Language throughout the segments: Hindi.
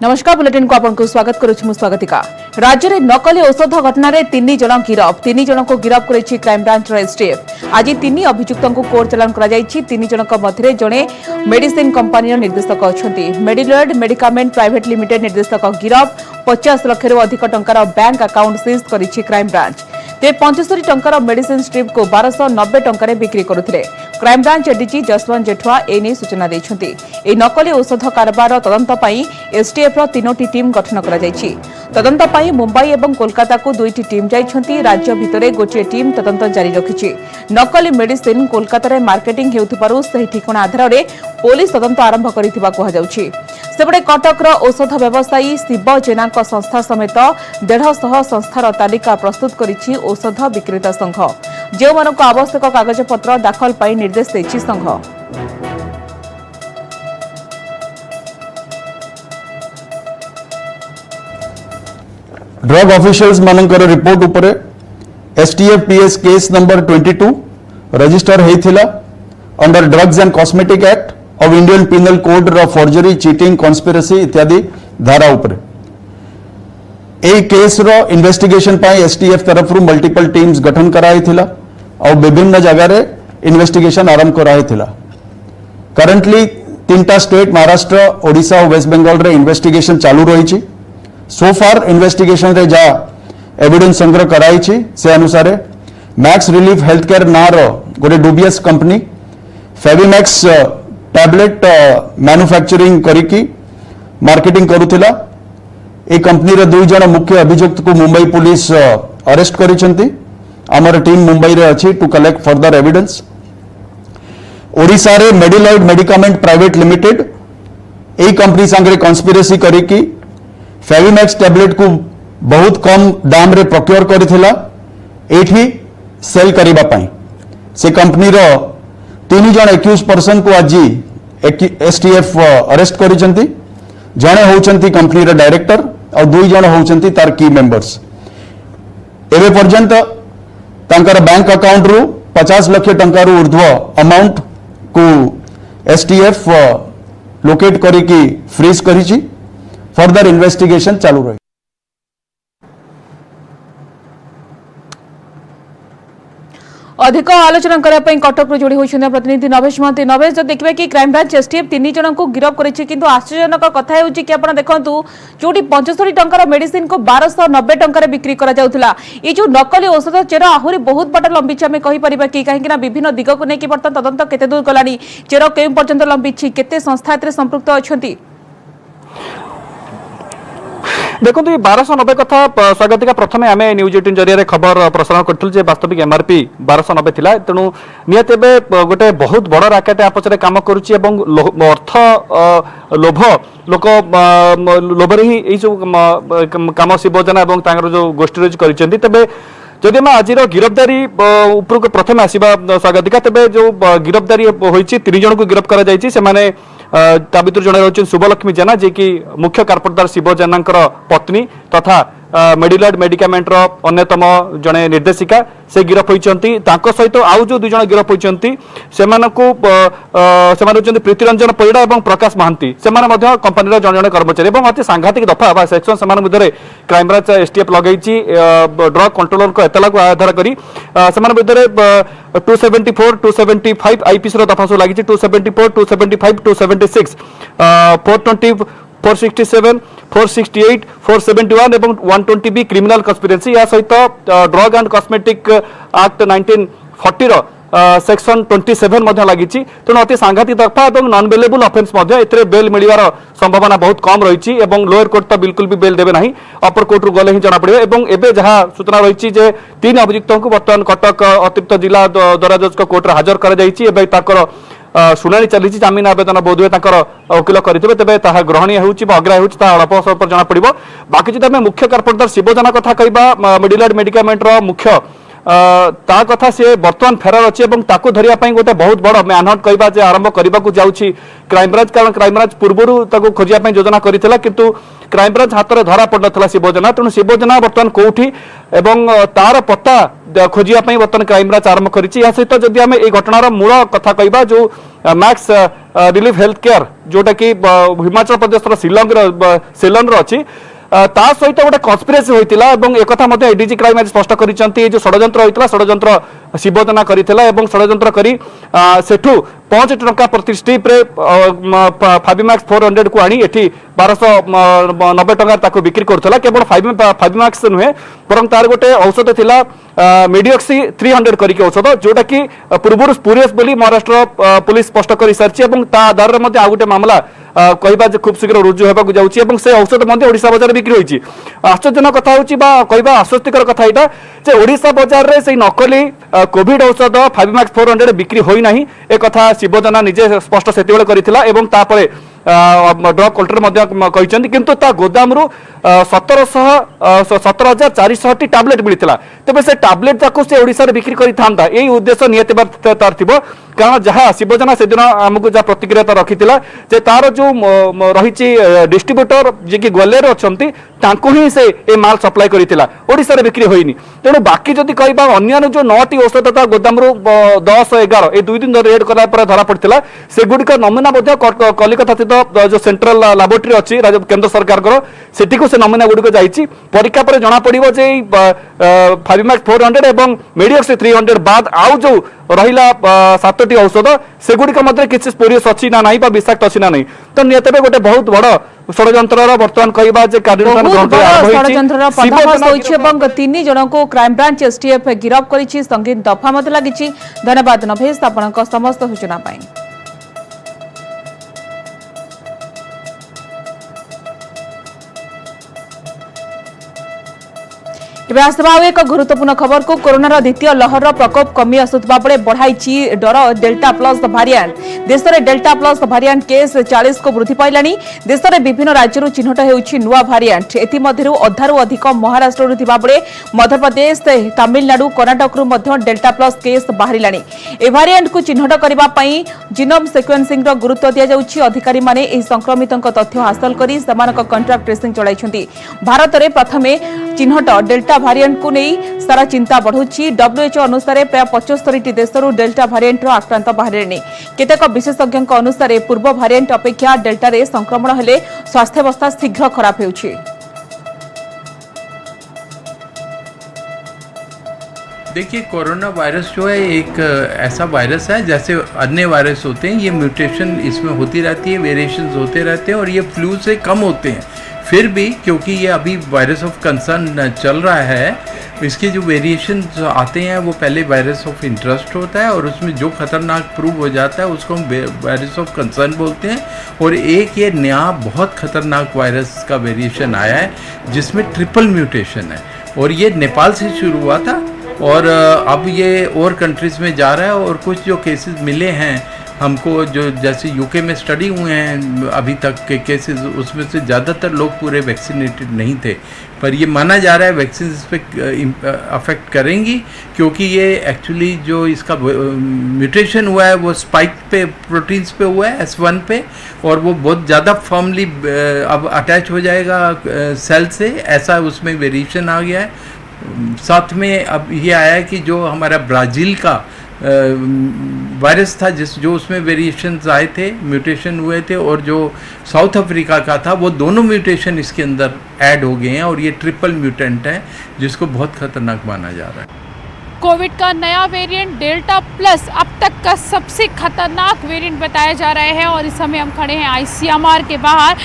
नमस्कार बुलेटिन को आपको स्वागत करुछु स्वागतिका। राज्य में नकली औषध घटना रे 3 जन गिरफ 3 जन को गिरफ करेछि क्राइम ब्रांच एसटीएफ। आज 3 अभियुक्त को कोर्ट चालान करा जायछि। 3 जन मध्य जड़े मेडिसिन कंपनी निर्देशक अच्छा। मेडिलॉयड मेडिकामेंट प्राइवेट लिमिटेड निर्देशक गिरफ। 50 लाख अधिक टंकार बैंक अकाउंट सीज करिछि क्राइम ब्रांच। तेज 75 टंकार मेडिसिन स्ट्रिप को 1290 टंकार बिक्री करुथिले। Crime branch ADG Jaswant Jethwa एने सूचना देछन्ती। ए नकली औषध कारबार तदंत पई एसटीएफ रो 3टी टीम गठन करा जायछि। तदंत पई मुंबई एवं कोलकाता को 2टी टीम जाइछन्ती। राज्य भितरे गोटे टीम तदंत जारी रखिछि। नकली मेडिसिन कोलकाता रे मार्केटिंग हेउथबारु सही ठिकाना आधार रे पुलिस तदंत आरंभ करिथिबा कहा जाउछि। सेबडे कटक रो औषध व्यवसायी शिव जेना संस्था समेत 150 संस्थार तालिका प्रस्तुत करिछि औषध विक्रेता संघ। जो मानक आवश्यक कागजपत्र दाखल पाई निर्देश देछि संघ। ड्रग ऑफिशियल्स मानकर रिपोर्ट उपरे STF PS case number 22 register हेइथिला under drugs and cosmetic act of Indian penal code रो फॉर्जरी चीटिंग कॉन्स्पिरेसी इत्यादि धारा उपरे ए केस रो इन्वेस्टिगेशन पाई एसटीएफ तरफ रु मल्टीपल टीम्स गठन कराइथिला और विभिन्न जगह रे इन्वेस्टिगेशन आरंभ कराइथिला। करंटली 3टा स्टेट महाराष्ट्र ओडिशा और वेस्ट बंगाल रे इन्वेस्टिगेशन चालू रही। सो फार इन्वेस्टिगेशन रे जा एविडेंस संग्रह कराई से अनुसार मैक्स रिलीफ हेल्थ केयर नार गोटे डुबियस कंपनी फेविमैक्स टैबलेट मैन्युफैक्चरिंग करिकी मार्केटिंग करुथिला। ए कंपनी रे 2 जन मुख्य अभियुक्त को मुंबई पुलिस अरेस्ट करिसेंती। आमर टीम मुंबई रे अछि to collect further evidence. Odisha रे मेडिलॉयड मेडिकामेंट प्राइवेट लिमिटेड ए कंपनी संगे कॉन्स्पिरेसी करिकी फेविमैक्स टैबलेट को बहुत कम दाम रे प्रोक्योर करिथिला एठी सेल करिबा पई। से कंपनी रो 3 जन एक्यूज पर्सन को आज एसटीएफ अरेस्ट करिसेंती। जणे होउचंती कंपनी रो डायरेक्टर और 2 जन होउचंती तार की मेंबर्स। एबे पर्यंत तांकर बैंक अकाउंट रु 50 लाख टंका रु ऊर्ध्व अमाउंट को एसटीएफ लोकेट करिकी फ्रीज करिछि। फर्दर इन्वेस्टिगेशन चालू रही। अधिक आलोचना करने कटक जोड़ी होती प्रतिनिधि नवेश महंती। नवेश जो देखिए कि क्राइम ब्रांच एसटीएफ 3 जन को गिरफ करेछि, किंतु आश्चर्यजनक कथा है कि आप देखु जो 75 टंकार मेडिसिन को 1290 टंकार बिक्री करा जाउथला। ये जो नकली औषध चेर आहरी बहुत बड़ लंबी आम कहीपर कि कहीं विभिन्न दिग को लेकिन बर्तमान तदंत केते दूर गलानी, चेर केउ पर्यंत लंबी, केते संस्था एते संपृक्त अछंती। देखो 1290 कथा स्वागतिका प्रथम आम न्यूज 18 जरिया खबर प्रसारण करूँ वास्तविक एमआरपी 1290 थिला। तेणु निहत गोटे बहुत बड़ राकेट आपचर काम करुच्ची अर्थ लोभ लोक लोभरे ही काम शिवजना और जो गोष्ठी रही कर तेज जदि आम आज गिरफ्तारी उपरको प्रथम आसवा स्वागतिका तेज जो गिरफ्तारी होती 3 जन को गिरफ्त कर ता भर जड़े रही शुभलक्ष्मी जेना जी की मुख्य कारपोरेटर शिव जेना पत्नी तथा मेडिलॉयड मेडिकामेंट अन्यतम जड़े निर्देशिका से गिरफ होती। सहित आउ जो 2 जन गिरफ होती से प्रीतिरंजन परिड़ा और प्रकाश महांती से कंपनी जन जन कर्मचारी और अति सांघातिक दफा सेक्शन से क्राइम ब्रांच एसटीएफ लगे ड्रग कंट्रोलर को एतला को आधार कर 274 275 आईपीसी दफा सब लगी 274 275 276 420 467 468 471 एवं 120 बी क्रिमिनल कन्स्पिरेसी या सहित drug and cosmetic act 1940 section 27 लगी। तेणु अति सांघातिक दफा और नॉन बेलेबल ऑफेंस बेल मिलवार संभावना बहुत कम रही। लोअर कोर्ट तो बिल्कुल भी बेल देवे नहीं, अपर कोर्ट रु गले ही जना पड़े। एवं जहाँ सूचना रही 3 अभियुक्त को बर्तमान कटक अतिरिक्त जिला दरा जज कोर्ट हाजर कर शुणाणी चली जमीन आवेदन बोध हुए वकिल करेंगे तेज ताहा ग्रहणीय अग्राह्य अल्प समय पर जना पड़ो। बाकी जब आम मुख्य कारपोरेटर शिवजना कथा कहवा मेडिलॉयड मेडिकामेंट मुख्य ता कथा सी बर्तमान फेरार अच्छी और धरने गोटे बहुत बड़ मैनहंट कहवा आरंभ करने को जाऊँगी क्राइम ब्रांच। कारण क्राइम ब्रांच पूर्व खोजापी योजना करता किंतु क्राइम ब्रांच हाथ में धरा पड़ ना शिवजना। तेणु शिवजना बर्तमान कौटी एवं तार पता खोजिया बर्तमान क्राइमब्रांच आरंभ करिछि। या सहित जदि आम ए घटनार मूल कथा कहबा जो मैक्स रिलीफ हेल्थ केयर जोटा कि हिमाचल प्रदेश सेलन अच्छी ता सहित गोटे कन्स्पिरेसी होइतिला एवं एक कथा मध्ये एडीजी क्राइम आज स्पष्ट करिसंती जो षडयंत्र होइतिला षडयंत्र शिवजना करिथिला एवं षडयंत्र करी सेठू 5 टंका प्रति स्ट्रिप रे फाइबमैक्स 400 को आनी एठी 1290 टंका ताको बिक्री करथला। केवल फाइबमैक्स नुहे बरं तार गोटे औषध थिला मेडियोक्सी 300 करिके औषध जोटा कि पूर्व स्पूरियस बोली महाराष्ट्र पुलिस स्पष्ट करि सारछि एवं ता आधार रे मध्ये आ गोटे मामला कहबा जे खूब शीघ्र रुजु हेबाकु जाउछि एवं से औषध मध्ये ओडिसा बाजार बिक्री होइछि। आश्चर्यजनक कथा होछि बा कहबा आश्वस्तिकर कथा एटा जे ओडिसा बाजार रे से नकली कोविड औषध फाइबमैक्स 400 बिक्री होई नाही ए कथा शिवजना निजे स्पष्ट सेतिबेले करिथिला एवं तापरे ड्रग कलेक्टर मध्ये कहिसंती किंतु ता गोदाम रु 17,400 टी टैबलेट मिलिथिला। तबे से टैबलेट जाको से ओडिसा रे बिक्री करि थांता एई उद्देश्य नियत तार थिबो कारण जहाँ शिवजना से दिन आमको जहाँ प्रतिक्रिया रखिथिला जे तार जो रही डिस्ट्रीब्यूटर जे कि गोलेर अछंती तांको ही से ए माल सप्लाई करिथिला ओडिसा रे बिक्री होइनी। तेणु बाकी जदि कहबा अन्य जो 9टी औषध ता गोदाम रु 10 11 ए 2 दिन रेड करा पर धरा पड़थिला से गुडिक नमूना मध्ये कलिकता स्थित जो सेंट्रल लैबोरेटरी अछि राज्य केंद्र सरकार को सेठी को से नमूना गुडिक जाईची परीक्षा पर जणा पड़िबो जे फाइबमैक्स 400 एवं मेडियोक्सी 300 बाद आउ जो रहिला 7टी औषध से गुडिक मध्ये किछि स्पोरियस अछि ना नाही बा विषाक्त अछि ना नाही तो नियतबे गोटे बहुत बड़ षडयंत्रर वर्तमान कहबा जे कार्यानुष्ठान ग्रहण षडयंत्रर पर्दाफाश होइछि एवं 3 जनक क्राइम ब्रांच एसटीएफ गिरफ करिछि संगीन दफा मत लागिछि। धन्यवाद नभेश आपनक समस्त सूचना पाई। एबे आसबा एक गुरुत्वपूर्ण खबर को कोरोनार द्वितीय लहर प्रकोप कमी आसुवा बेले बढ़ाई डर डेल्टा प्लस भारिएंट देश में डेल्टा प्लस भारिएंट केस 40 को वृद्धि पाइलानी। देश में विभिन्न राज्यों चिन्हट होउछि नुआ भारिएंट एथिमध्यरु अधारु अधिक महाराष्ट्र थिबा बेले मध्यप्रदेश तमिलनाडु कर्नाटक रु डेल्टा प्लस केस बाहरिलानी। ए भारिएंट को चिन्हट करबा पई जीनोम सिक्वेन्सिंग रो गुरुत्व दिया जाउछि। अधिकारी माने एही संक्रमितक तथ्य हासिल करी समानक कॉन्ट्रैक्ट ट्रेसिंग चलाइछन्ति। भारत में प्रथमे चिन्हट डेल्टा भारिएंट को नहीं सारा चिंता बढ़ुची। WHO अनुसार प्राय 75 देशरू डेल्टा भारिएंट आक्रांत बाहर केतेक विशेषज्ञ अनुसार पूर्व भारिएंट अपेक्षा डेल्टा रे संक्रमण हेले स्वास्थ्यावस्था शीघ्र खराब होउछि। देखिए कोरोना वायरस जो है एक ऐसा वायरस है जैसे अन्य वायरस होते हैं, ये म्यूटेशन इसमें होती रहती है, वेरिएशंस होते रहते हैं और ये फ्लू से कम होते हैं। फिर भी क्योंकि ये अभी वायरस ऑफ कंसर्न चल रहा है, इसके जो वेरिएशन आते हैं वो पहले वायरस ऑफ इंटरेस्ट होता है और उसमें जो खतरनाक प्रूव हो जाता है उसको हम वायरस ऑफ कंसर्न बोलते हैं। और एक ये नया बहुत खतरनाक वायरस का वेरिएशन आया है जिसमें ट्रिपल म्यूटेशन है और ये नेपाल से शुरू हुआ था और अब ये और कंट्रीज़ में जा रहा है। और कुछ जो केसेस मिले हैं हमको, जो जैसे यूके में स्टडी हुए हैं अभी तक के केसेस, उसमें से ज़्यादातर लोग पूरे वैक्सीनेटेड नहीं थे, पर ये माना जा रहा है वैक्सीन इस पर अफेक्ट करेंगी क्योंकि ये एक्चुअली जो इसका म्यूटेशन हुआ है वो स्पाइक पे प्रोटीन्स पे हुआ है S1 पे और वो बहुत ज़्यादा फर्मली अब अटैच हो जाएगा सेल से, ऐसा उसमें वेरिएशन आ गया है। साथ में अब ये आया है कि जो हमारा ब्राज़ील का वायरस था जो उसमें वेरिएशंस आए थे, म्यूटेशन हुए थे, और जो साउथ अफ्रीका का था वो दोनों म्यूटेशन इसके अंदर ऐड हो गए हैं और ये ट्रिपल म्यूटेंट है जिसको बहुत खतरनाक माना जा रहा है। कोविड का नया वेरिएंट डेल्टा प्लस अब तक का सबसे खतरनाक वेरिएंट बताया जा रहा है और इस समय हम खड़े हैं ICMR के बाहर,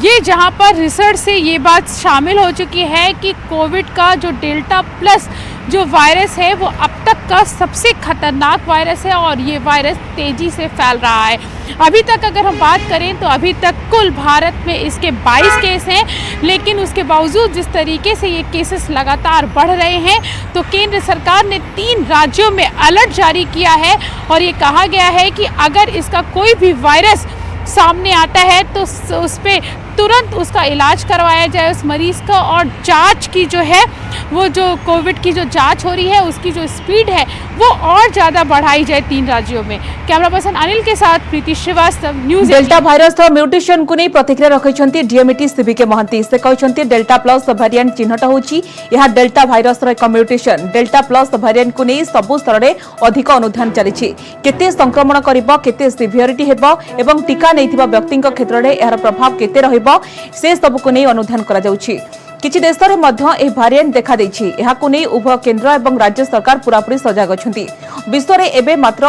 ये जहां पर रिसर्च से ये बात शामिल हो चुकी है कि कोविड का जो डेल्टा प्लस जो वायरस है वो अब तक का सबसे खतरनाक वायरस है और ये वायरस तेज़ी से फैल रहा है। अभी तक अगर हम बात करें तो अभी तक कुल भारत में इसके 22 केस हैं, लेकिन उसके बावजूद जिस तरीके से ये केसेस लगातार बढ़ रहे हैं तो केंद्र सरकार ने 3 राज्यों में अलर्ट जारी किया है और ये कहा गया है कि अगर इसका कोई भी वायरस सामने आता है तो उस पर तुरंत उसका इलाज करवाया जाए उस मरीज़ का और जांच की जो है वो जो कोविड की जो जांच हो रही है उसकी जो स्पीड है वो और ज़्यादा बढ़ाई जाए 3 राज्यों में। कैमरा पर्सन अनिल के साथ Preeti Srivastava, news delta virus mutation को नहीं प्रतिक्रिया रखिछन्ती डीएमटी सीबीके महंती। से कहछन्ती डेल्टा प्लस वेरिएंट चिन्हट होची यह डेल्टा भाइरस एक म्यूटेशन। डेल्टा प्लस वेरिएंट को नहीं सबु स्तर में अधिक अनुधान चली केते संक्रमण करिबो, केते सिवियरिटी हेबो एवं टीका नैथिबा व्यक्तिଙ୍କ क्षेत्रले एहर प्रभाव केते रहिबो से सब को नहीं अनुधान करा जाउछि। किछि देश रे मध्य ए वेरिएंट देखा दैछि। एहाकु नै उभय केंद्र एवं राज्य सरकार पूरापूरी सजग अछन्ति। विश्व रे एबे मात्र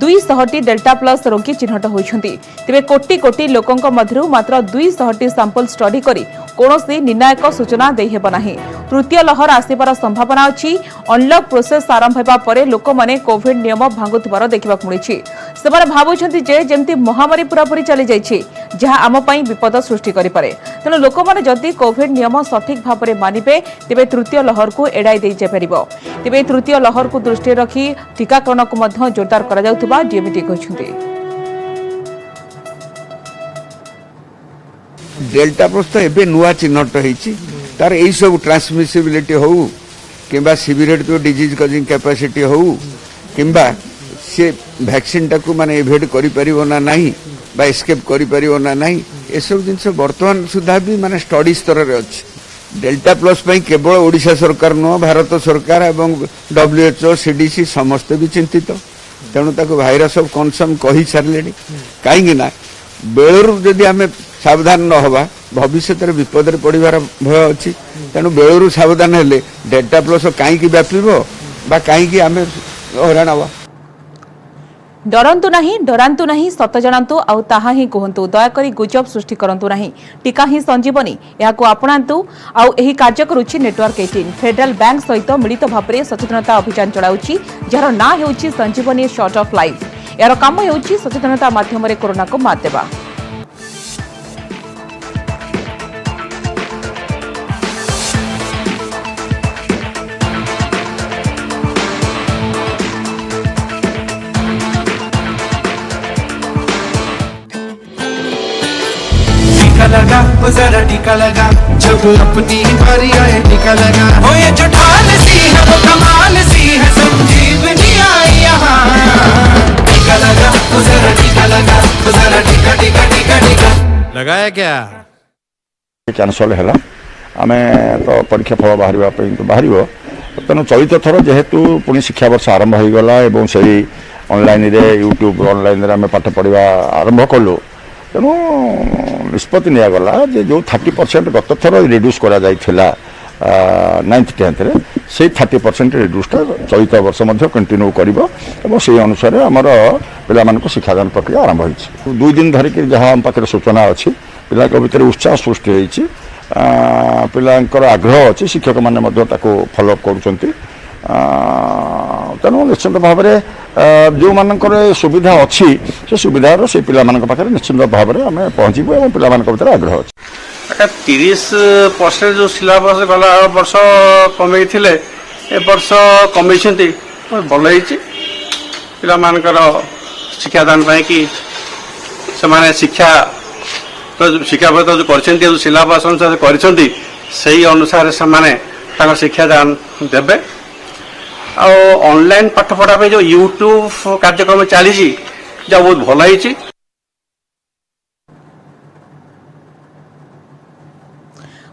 200 डेल्टा प्लस रोगी चिन्हट होइछन्ति। तेबे कोटी कोटी लोकंक मध्यरु मात्र 200 सैंपल स्टडी करी कोनोसी निर्णायक सूचना देइ हेबो नाही। तृतीय लहर आसिबार संभावना अछि। अनलॉक प्रोसेस आरंभ हेबा परे लोक माने कोविड नियम भांगुथिबार देखिबाक मिलिछि। सेमाने भाबुछन्ति जे जेमति महामारी पूरापूरी चली जाइछि जहा आम पई विपद सृष्टि करि पारे। तेनु लोक माने जदि कोविड नियम सठिक भाव में मानिबे तेबे तृतीय लहर को एड़ाई दे जाइपारिबो। तेबे तृतीय लहर को दृष्टि रखी टीकाकरण को मध्य जोरदार करा जाउथबा डीएमटी कहछन्ति। डेल्टा प्लस तो एबे नुआ चिन्हट होईछि तार एई सब ट्रांसमिसिबिलिटी हो किंबा सिवियरिटी तो डिजीज कॉजिंग कैपेसिटी हो किंबा से वैक्सीन टाकू माने एवॉइड करि परिबो ना नाही बा एस्केप करि परिबो ना नाही ए सब जिंस वर्तमान सुधा भी माने स्टडी स्तर रे अछि। डेल्टा प्लस पई केवल ओडिशा सरकार नो भारत सरकार एवं WHO CDC समस्त भी चिंतित तेणु ताको भाइरस ऑफ कंसर्न कहि सारलेनी काहेकि ना बेलरू जदि आमे सावधान न हवा भविष्य विपद रे पड़िबार भय अछि। तेणु बेलरू सावधान हेले डेल्टा प्लस काहेकि व्यापीबो बा काहेकि आमे हैरान हवा। डरंतु नहीं, डरांतु नहीं, सत जनातु आउ ताहा ही कहंतु। दयाकरी गुजब सृष्टि करंतु नहीं। टीका ही संजीवनी याकु आपणांतु आउ एही कार्य करूछि नेटवर्क 18। फेडरल बैंक सहित मिलित भाबरे सचेतनता अभियान चलाउछि जହାର ना हेउछि संजीवनी शॉर्ट ऑफ लाइफ। यार काम हेउछि सचेतनता माध्यम रे कोरोना को मात देबा। लगा वो जरा टीका लगा जब अपनी बारी आए टीका लगा हो ये जो ढाल सी है वो कमाल सी है संजीवनी आई यहाँ टीका लगा वो जरा टीका लगा वो जरा टीका टीका टीका टीका लगाया क्या कैंसल है आम तो परीक्षा फल बाहर तो बाहर तेणु चलित थर जेहेतु पुणी शिक्षा वर्ष आरंभ हो गला और से ऑनलाइन रे यूट्यूब ऑनलाइन रे आम पाठ पढ़ा आरंभ कलु तेणु निष्पत्ति निगला जो 30% गत थर रिड्यूस करा जाइथिला 9th 10th से 30% रिड्यूसटा चलित वर्ष कंटिन्यू कर से अनुसार आमर पिला शिक्षादान प्रक्रिया आरंभ हो 2 दिन धरिक जहाँ आम पाखे सूचना अच्छी पिला भीतर उत्साह सृष्टि होती पिलांकर आग्रह अच्छी शिक्षक मैंने फॉलोअप करुँच तेणु निश्चित भाव में जो मानकर सुविधा अच्छी से सुविधार से पिला पाखे निश्चित भाव में आम पहुँचबू और पिला भीतर आग्रह अच्छी 30% जो सिलेबस गला वर्ष कमे थे ए वर्ष कमे भल पिला शिक्षादान कि से शिक्षा शिक्षाव्रत जो कर सिलेबस अनुसार कर अनुसार से शिक्षादान देवे ऑनलाइन पाठ पढ़ा जो यूट्यूब कार्यक्रम चली बहुत भल है।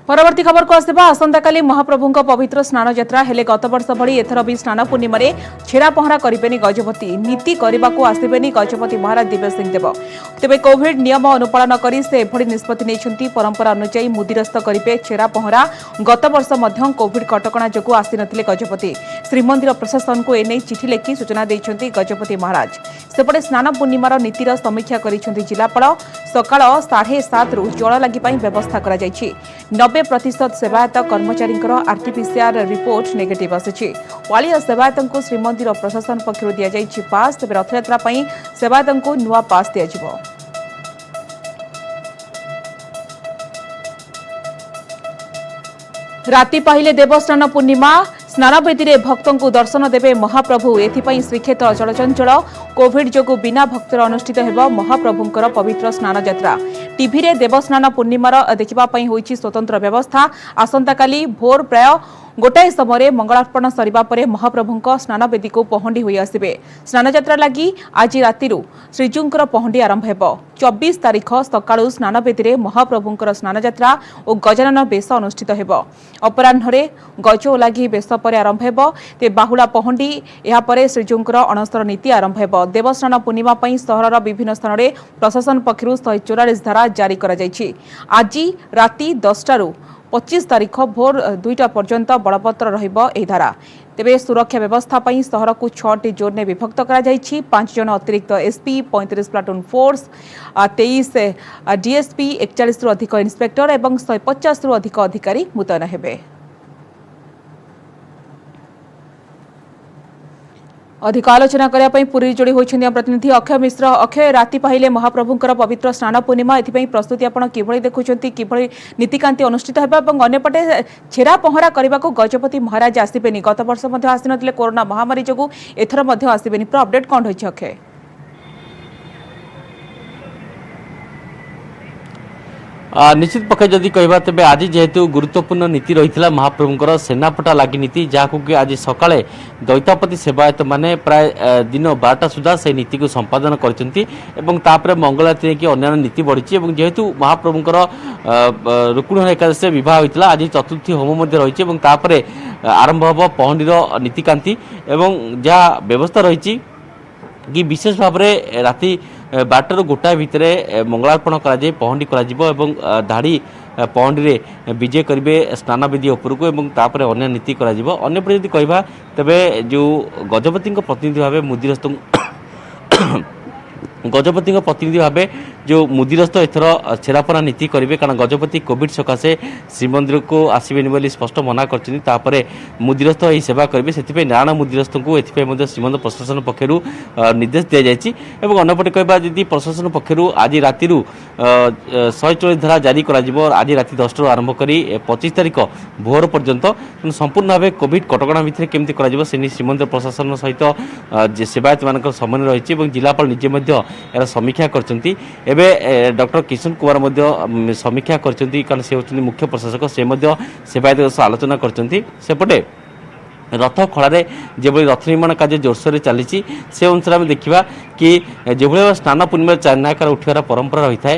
परवर्ती खबर को आसवा आसंता काली महाप्रभु पवित्र स्नान यात्रा हेले गत वर्ष भली एथर भी स्नान पूर्णिमा छेरा पहरा करेनि गजपति नीति करने को आसबेनि गजपति महाराज दिव्य सिंह देव तेबे कोविड नियम अनुपालन करी से एभली निष्पत्ति नेइछन्ति परंपरा अनुसार मुदिरस्त करिवे छेरा पहरा गत वर्ष मध्य कोविड कटकणा जोगु आसी नथिले गजपति श्रीमंदिर प्रशासन को एने चिठी लेखि सूचना दैछन्ति गजपति महाराज सेपटे स्नान पूर्णिमार नीतिर समीक्षा करिछन्ति जिलापाल सकाळ 7:30 रु जल लागि पई व्यवस्था करा जायछि 90% सेवायत कर्मचारी आरटीपीसीआर रिपोर्ट नेगेटिव आसी वालिया सेवायत को श्रीमंदिर प्रशासन पक्षर दि जाइछि पास तेज रथयात्रा सेवायत को नुआ पास दिज्व। राति पाहिले देवस्नान पूर्णिमा स्नानवेदी में भक्तों को दर्शन देवे महाप्रभु एथिपाई श्रीक्षेत्र चलचंचल कोविड जोगु बिना भक्तर अनुष्ठित हेब महाप्रभुंकर पवित्र स्नान यात्रा टीवी देवस्नान पूर्णिमार देखा होइछि स्वतंत्र व्यवस्था आसंता काली भोर प्राय गोटाए समय मंगलार्पण सरिबा परे महाप्रभुଙ୍କ स्नानवेदी को पहंडी होई आसिबे। स्नानयात्रा लागि आज राति श्रीजीउंकर पहंडी आरंभ हेबो। 24 तारीख सकाळु स्नानवेदी रे महाप्रभुଙ୍କର स्नानयात्रा और गजानन बेश अनुष्ठित हेबो। अपराह्न गज ओलागी बेश पर आरंभ हेबो। ते बाहुला पहंडी एहा परे श्रीजीउंकर अणसर नीति आरंभ हेबो। देवस्नान पूर्णिमा पई सहरर विभिन्न स्थान रे प्रशासन पक्षरु 144 धारा जारी करा जायछि। आज राति 10 25 तारीख भोर 2टा पर्यंत बलवत्तर रहिबो एही धारा। तेबे सुरक्षा व्यवस्था पई सहर को 6टी जोन में विभक्त करा जायछि। 5 जन अतिरिक्त एसपी, 35 प्लाटून फोर्स, 23 डीएसपी, 41 रु अधिक इंस्पेक्टर एवं 150 रु अधिक अधिकारी मुतयन हेबे। अधिक आलोचना करने पुरी जोड़ी होइछन्ती प्रतिनिधि अक्षय मिश्र। अक्षय, राति पाहिले महाप्रभुଙ୍କର पवित्र स्नान पूर्णिमा एथिपई प्रस्तुति आपण किभଳି देखुछन्ती, किभଳି नीतिकांति अनुष्ठित हेबा एवं अन्यपटे छेरा पहरा करबाको गजपति महाराज आसिबेनी। गत वर्ष मध्ये आसिनथिले कोरोना महामारी जोगु एथर मध्ये आसिबेनी। पूरा अपडेट कोन होइछ अक्षय? निश्चित पक्षे जदि कहबा तेबे आज जेहेतु गुरुत्वपूर्ण नीति रही महाप्रभुଙ୍କର सेनापटा लागि नीति जहाँकू कि आज सकाळे दैतापति सेवायत माने प्राय दिन 12टा सुधा से नीति को संपादन करछन्ती एवं तापर मंगलाती कि अन्य नीति बढ़ी जेहेतु महाप्रभुଙ୍କର रुकुण एकादशी विवाह होइतला आज चतुर्थी होम मध्ये रही एवं तापर आरंभ हबो पहंडीर नीतिकांति एवं जहाँ व्यवस्था रही कि विशेष भाव में राति 12 ରୁ 1 भितर मंगलार्पण कराए पहंडी कर धाड़ी पहंडी रे विजय करेंगे स्नानवेदी उपरको एवं तापर अन्य नीति करपटे यदि कहवा तेबे जो गजपति प्रतिनिधि भाव मुदिरस्त गजपति प्रतिनिधि भाव जो मुदिरस्त एथर छेरापना नीति करेंगे कारण गजपति कोविड सकाशे श्रीमंदिर को आसबेनि बोली स्पष्ट मना कर मुदिरस्त यही सेवा करेंगे से नारायण मुदिरस्त को एथि श्रीमंदिर प्रशासन पक्षर निर्देश दि जाएगी। अन्यपटे कहवा यदि प्रशासन पक्षर आज राति 144 धारा जारी कर आज राति 10 आरंभ कर 25 तारीख भोर पर्यंत संपूर्ण भाव कोविड कटकणा भितर केमती कर श्रीमंदिर प्रशासन सहित सेवायत मान समन्वय रही जिलापाल निजे यार समीक्षा करछन्ती। एबे डॉक्टर किशन कुमार समीक्षा करछन्ती कारण से होछन्ती मुख्य प्रशासक से सेवायत आलोचना करछन्ती। सेपटे रथ खड़े जो रथ निर्माण कार्य जोरसोर चली से अनुसार आम देखा कि जो स्नान पूर्णिमा चारिनाकार उठार परंपरा रही है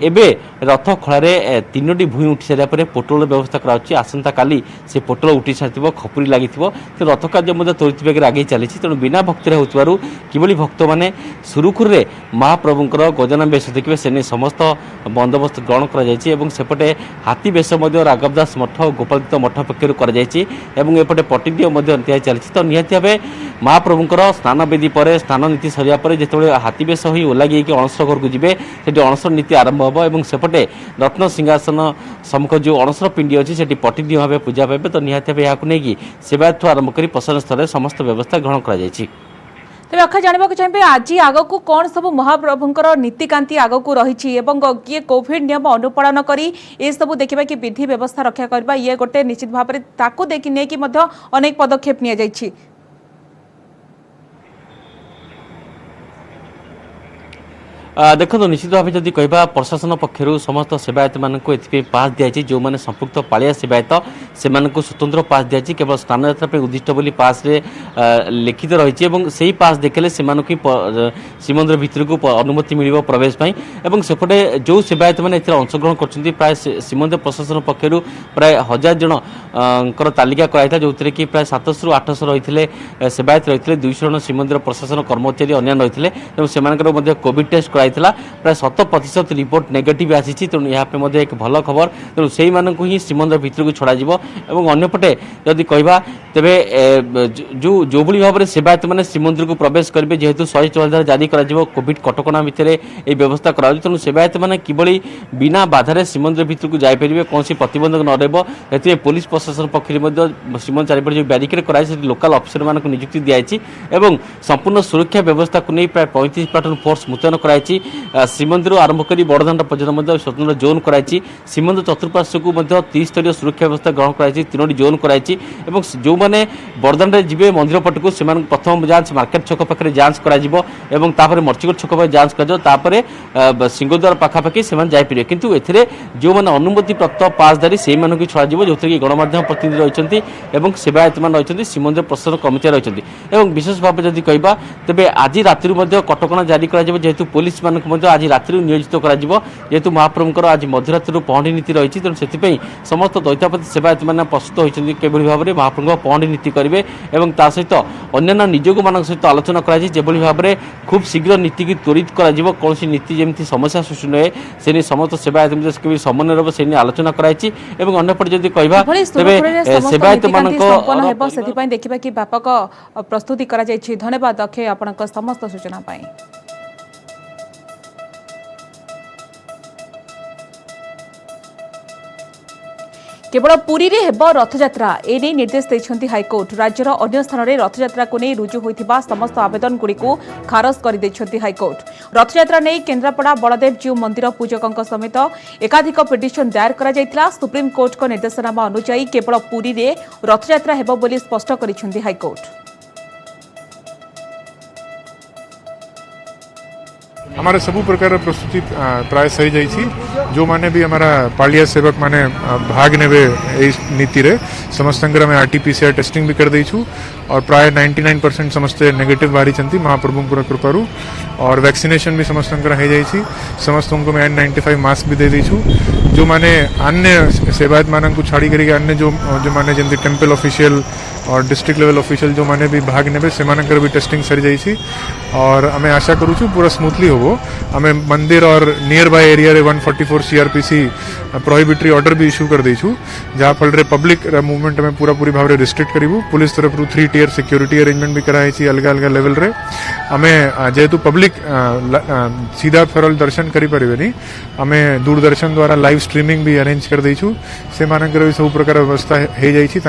एबे रथ खड़े 3टी भूई उठी सारापर पोटल व्यवस्था कराई। आसंता काली से पोटल उठी सारी खपुरी लगी तो रथ कार्य त्वरित बेग आगे चली तेणु बिना भक्ति होतबारु किभली भक्त मैंने सुरुखुर में महाप्रभुଙ୍କର गजानन बेश देखिए से समस्त बंदोबस्त ग्रहण करपटे हाथी बेश राघवदास मठ गोपालदत्त मठ पक्षर करपटे पटी चली तो निहाती भाव महाप्रभुଙ୍କର स्नानवेदी पर स्नान नीति सरिया पर जिते हाथी बेश हो ओलगे कि अणसर घर को जीवे से अणसर नीति आरंभ हम और सेपटे रत्न सिंहासन सम्मुख जो अणसर पिंडी अच्छी से पटी भाव पूजा पाइबे तो निहाती भाव यहाँ नहीं सेवायत आरंभ कर प्रशासन स्तर समस्त व्यवस्था ग्रहण कर। तेज अखा जानवा चाहिए आज आग को कौन सब महाप्रभुଙ୍କର नीतिकांति आग को रही किए कोविड नियम अनुपालन करी ए सब देखा कि विधि व्यवस्था रक्षा करबा ये गोटे निश्चित भाव में ताकू देखि ने कि अनेक पदक्षेप निया जायछि। देखो निश्चित भाव जदि कहबा प्रशासन पक्षर समस्त सेवायत मानक ए पास दिखाई जो मैंने संपुक्त पालिया सेवायत से स्वतंत्र पास दिखाई केवल स्नान यात्रा उद्दिष्ट बोली पास रे लिखित रही से पास देखले से श्रीमंदिर भितर को अनुमति मिल प्रवेश और सेपटे जो सेवायत मैंने अंशग्रहण कर प्राय श्रीमंदिर प्रशासन पक्षर प्राय 1000 जन तालिका कराई जो कि प्राय 700 ରୁ 800 रही सेवायत रही 200 जन श्रीमंदिर प्रशासन कर्मचारी अन्य रही से कोविड टेस्ट कराई प्राय 100% रिपोर्ट नेगेटिव आसी तेणु यहाँ एक भल खबर तेणु से ही श्रीमंदिर भितर को छड़ा और अन्यपटे जदि कहवा तेबे जो भाव में सेवायत मैंने श्रीमंदिर को प्रवेश करेंगे जेहेतु 144 जारी कर कोविड कटकणा भितर ये व्यवस्था करा तेणु सेवायत मैंने किभली बिना बाधारे श्रीमंदिर भितर को जापर कौन प्रतिबंधक न रही पुलिस प्रशासन पक्ष श्रीमंदिर चारिपटे जो बैरिकेड कराई लोकाल अफिसर मान नियुक्ति दिखाई और संपूर्ण सुरक्षा व्यवस्था को नहीं प्राय 35 प्लाटून फोर्स मुतयन कराई श्रीमंदिर आरंभ कर बड़दाण्ड पर्यटन स्वतंत्र जोन कराई श्रीमंदिर चतुर्पार्श्व को 3 सुरक्षा व्यवस्था ग्रहण कराई 3 जोन कराई जो मैंने बड़दाण्ड जी मंदिर पटक से प्रथम जांच मार्केट छक पाखे जांच कर मर्चिकोट छक पर जांच कर सिंहद्वार पाखापाखि से जापर कितु ए जो मैंने अनुमति प्राप्त पासधारी से छड़ा जो कि गणमाध्यम प्रतिनिधि रही सेवायत मान रही श्रीमंदिर प्रशासन कमिटी रही विशेष भाव जदि कहवा तेज आज राति कटकणा जारी कर पुलिस मानक आज राति नियोजित कर महाप्रभुंर आज मध्यरात्रि पहंडी नीति रही तेणु से समस्त दैतापति सेवायत मैंने प्रस्तुत होती किभली भाव में महाप्रभु पहंडी नीति करेंगे और ता सहित अन्य निजोग मान सहित आलोचना कर भाव में खूब शीघ्र नीति की त्वरित कर कौन नीति जमी समस्या सृष्टि नुहे से समस्त सेवायत समन्वय रहा से आलोचना कराई अंपटे जदि कहवा तेज सेवायत मान देखा कि व्यापक प्रस्तुति करा जायछि। धन्यवाद अक्षय आपनक समस्त सूचना पाई। केवल पुरी रे हेब रथयात्रा एने निर्देश देछंती हाईकोर्ट। राज्यर अन्य स्थान में रथयात्रा को नहीं रुजु होइथिबा समस्त आवेदन गुड़िक खारज कर देछंती हाईकोर्ट। रथयात्रा नहीं केन्द्रापड़ा बलदेव जीव मंदिर पूजकों समेत एकाधिक पिटिशन दायर करा जायतिला। सुप्रीम कोर्ट को निर्देशनामा अनुसार केवल पुरी रे रथयात्रा हेब बोली स्पष्ट करिसेंती हाईकोर्ट। हमारे सबू प्रकार प्रस्तुति प्राय सही जाइए। जो माने भी हमारा पालिया सेवक माने भाग नेबे नीति रे समस्त आरटीपीसीआर टेस्टिंग भी कर देछु और प्राय 99% समस्ते नेगेटिव बाहरी चंती महाप्रभु कृपारू और वैक्सीनेशन भी समस्त हो जाइए। समस्त को मैं N95 मास्क भी दे देछु। जो माने अन्य सेवायत मान को छाड़ी करी अन्य जो माने जमी टेम्पल ऑफिशियल और डिस्ट्रिक्ट लेवल ऑफिशियल जो माने भी भाग नेबे से भी टेस्टिंग सरी जाइए और आमे आशा करूँ पूरा स्मूथली होबो। आमे मंदिर और नियर बाय एरिया रे 144 सीआरपीसी प्रोहिबिटरी ऑर्डर भी इश्यू कर देछु जहाँ फल पब्लिक मूवमेंट में पूरी भाव रिस्ट्रिक्ट करूँ। पुलिस तरफ 3 टियर सिक्योरिटी अरेंजमेंट भी कराई अलग अलग लेवल रे। आमे जेहेतु पब्लिक सीधा फेरल दर्शन करि परिबेनी आमे दूरदर्शन द्वारा लाइव स्ट्रीमिंग भी अरेंज कर देछु। से मानकर भी सब प्रकार व्यवस्था हो जाइछि।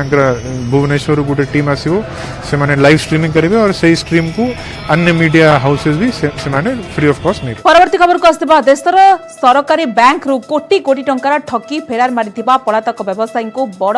भुवनेश्वर गोटे टीम आसिबो से माने लाइव स्ट्रीमिंग करिवे और से स्ट्रीम को अन्य मीडिया हाउसेस भी से माने फ्री ऑफ कॉस्ट नहीं। परवर्ती खबर को आसवा देशर सरकारी बैंक रु कोटी कोटी टंकार ठकी फेरार मारिथिबा पलातक व्यवसायी को बड़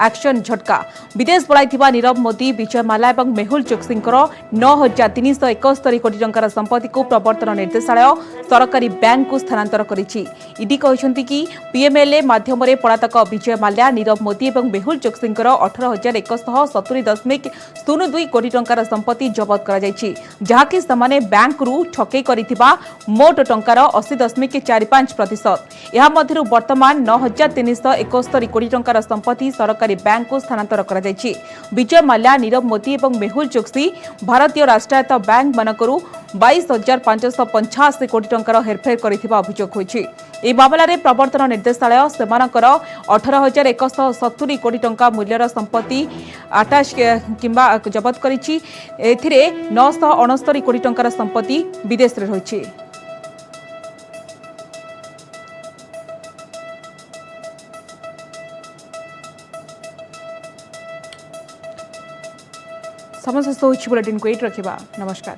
एक्शन झटका। विदेश पलाइथिबा नीरव मोदी, विजय माल्या और मेहुल चोक्सींकर 9,371 कोटी टंकार संपत्ति को प्रवर्तन निर्देशालय सरकारी बैंक को स्थानांतर करिछि। ईडी कहछन्ति कि पीएमएलए माध्यम पलातक विजय माल्या, नीरव मोदी और मेहुल चोक्सींकर 18,170.02 कोटी टंकार संपत्ति जबत करा जायछि जहाकि समाने बैंक रु ठकै करिथिबा मोट टंकार 80.45%। यह मध्यरु वर्तमान 9,371 कोटी टंकार संपत्ति सरकारी बैंक को स्थानांतर करा जायछि। विजय माल्या, नीरव मोदी और मेहुल चोक्सी भारतीय राष्ट्रायत्त बैंक मानकरु 22,585 कोटी टंकार हेरफेर करिथिबा अभियोग होइछि। এই মামলার প্রবর্তন নির্দেশালয় সেমানকৰ 18,170 কোটি টঙ্কা মূল্যর সম্পত্তি আটাশ কিংবা জবত করেছি। এথিরে 969 কোটি টঙ্কার সম্পত্তি বিদেশে রয়েছে। समस्त बुलेटिन को एट रखा। नमस्कार।